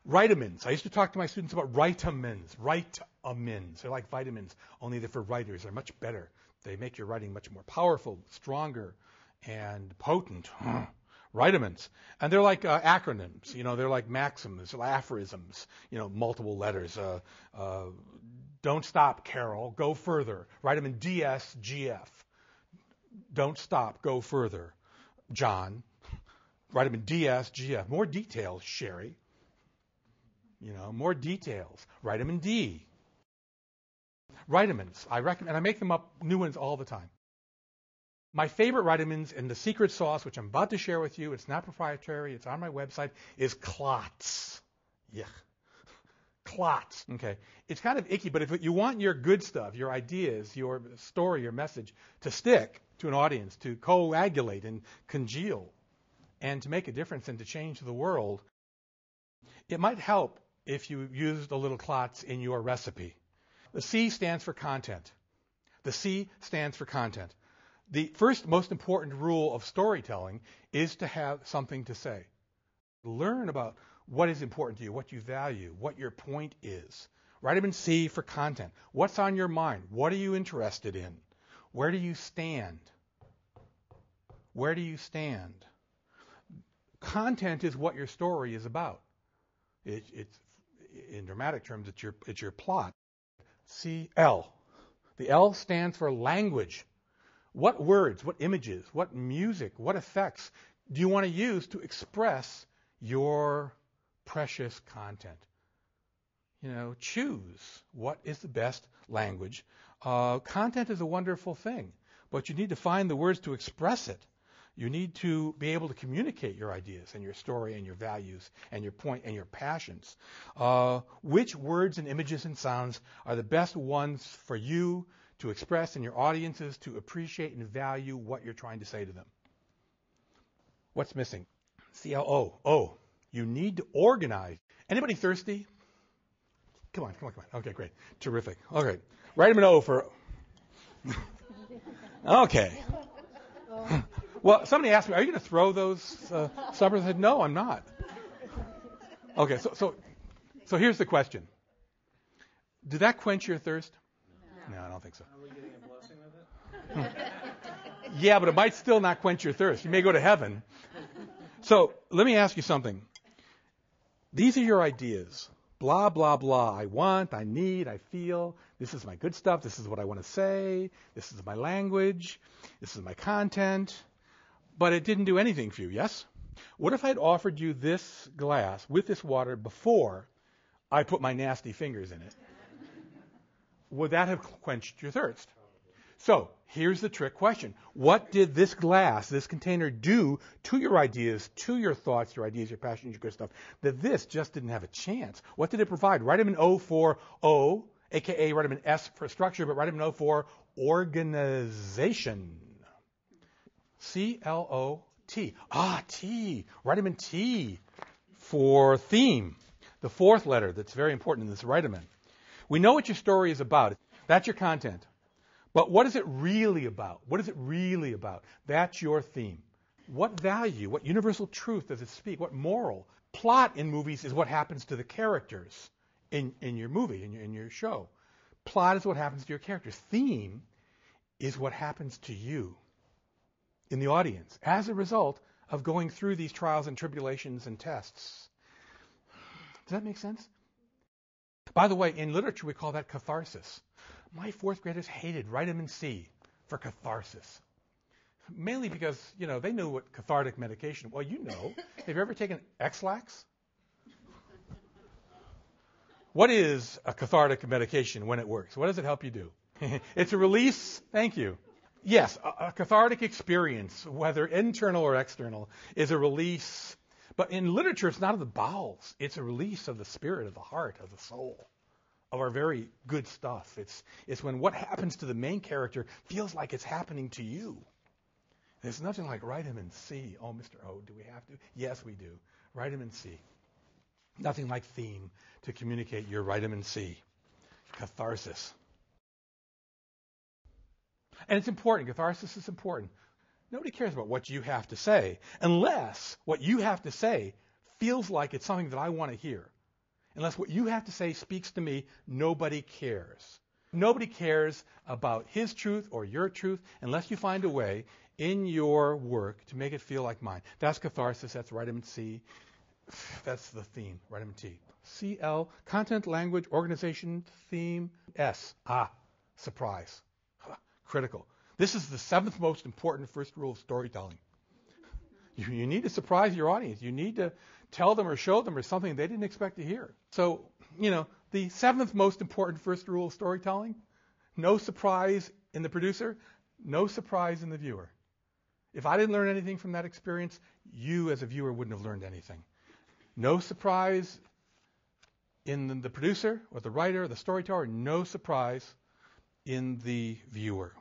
Vitamins. I used to talk to my students about vitamins. Vitamins. They're like vitamins, only they're for writers. They're much better. They make your writing much more powerful, stronger, and potent. Vitamins. And they're like acronyms. They're like maxims, aphorisms, multiple letters. Don't stop, Carol. Go further. Vitamin DS, GF. Don't stop. Go further, John. Vitamin DS, GF. More details, Sherry. More details. Vitamin D. Vitamins. I recommend, and I make them up, new ones all the time. My favorite vitamins in the secret sauce, which I'm about to share with you, it's not proprietary, it's on my website, is clots. Yeah. Clots. Okay. It's kind of icky, but if you want your good stuff, your ideas, your story, your message to stick to an audience, to coagulate and congeal, and to make a difference and to change the world, it might help if you used a little clots in your recipe. The C stands for content. The C stands for content. The first most important rule of storytelling is to have something to say. Learn about what is important to you, what you value, what your point is. Vitamin C for content. What's on your mind? What are you interested in? Where do you stand? Where do you stand? Content is what your story is about. It's in dramatic terms, it's your plot. CL. The L stands for language. What words, what images, what music, what effects do you want to use to express your precious content? Choose what is the best language. Content is a wonderful thing, but you need to find the words to express it. You need to be able to communicate your ideas and your story and your values and your point and your passions. Which words and images and sounds are the best ones for you to express and your audiences to appreciate and value what you're trying to say to them? What's missing? CLO. O. You need to organize. Anybody thirsty? Come on. Okay, great. Terrific. Okay. Vitamin O for... Okay. Well, somebody asked me, are you going to throw those suppers? I said, no, I'm not. Okay, so here's the question. Did that quench your thirst? No, I don't think so. Are we getting a blessing with it? Yeah, but it might still not quench your thirst. You may go to heaven. So let me ask you something. These are your ideas. Blah, blah, blah. I want, I need, I feel. This is my good stuff. This is what I want to say. This is my language. This is my content. But it didn't do anything for you, yes? What if I'd offered you this glass with this water before I put my nasty fingers in it? Would that have quenched your thirst? So here's the trick question. What did this glass, this container, do to your ideas, to your thoughts, your ideas, your passions, your good stuff, that this just didn't have a chance? What did it provide? Vitamin O for O, a.k.a. vitamin S for structure, but vitamin O for organization. C-L-O-T. T. Vitamin T for theme. The fourth letter that's very important in this vitamin. We know what your story is about. That's your content. But what is it really about? What is it really about? That's your theme. What value, what universal truth does it speak? What moral? Plot in movies is what happens to the characters in your movie, in your show. Plot is what happens to your characters. Theme is what happens to you in the audience as a result of going through these trials and tribulations and tests. Does that make sense? By the way, in literature, we call that catharsis. My fourth graders hated vitamin C for catharsis. Mainly because, they knew what cathartic medication. Well, have you ever taken X-Lax? What is a cathartic medication when it works? What does it help you do? It's a release. Thank you. Yes, a cathartic experience, whether internal or external, is a release. But in literature, it's not of the bowels. It's a release of the spirit, of the heart, of the soul, of our very good stuff. It's when what happens to the main character feels like it's happening to you. There's nothing like vitamin C. Oh, Mr. O, do we have to? Yes, we do. Vitamin C. Nothing like theme to communicate your vitamin C. Catharsis. And it's important. Catharsis is important. Nobody cares about what you have to say unless what you have to say feels like it's something that I want to hear. Unless what you have to say speaks to me, nobody cares. Nobody cares about his truth or your truth unless you find a way in your work to make it feel like mine. That's catharsis. That's vitamin C. That's the theme, vitamin T. CL, content, language, organization, theme. S, surprise. Critical. This is the 7th most important first rule of storytelling. You need to surprise your audience. You need to tell them or show them or something they didn't expect to hear. So, the 7th most important first rule of storytelling, no surprise in the producer, no surprise in the viewer. If I didn't learn anything from that experience, you as a viewer wouldn't have learned anything. No surprise in the producer or the writer or the storyteller, no surprise in the viewer.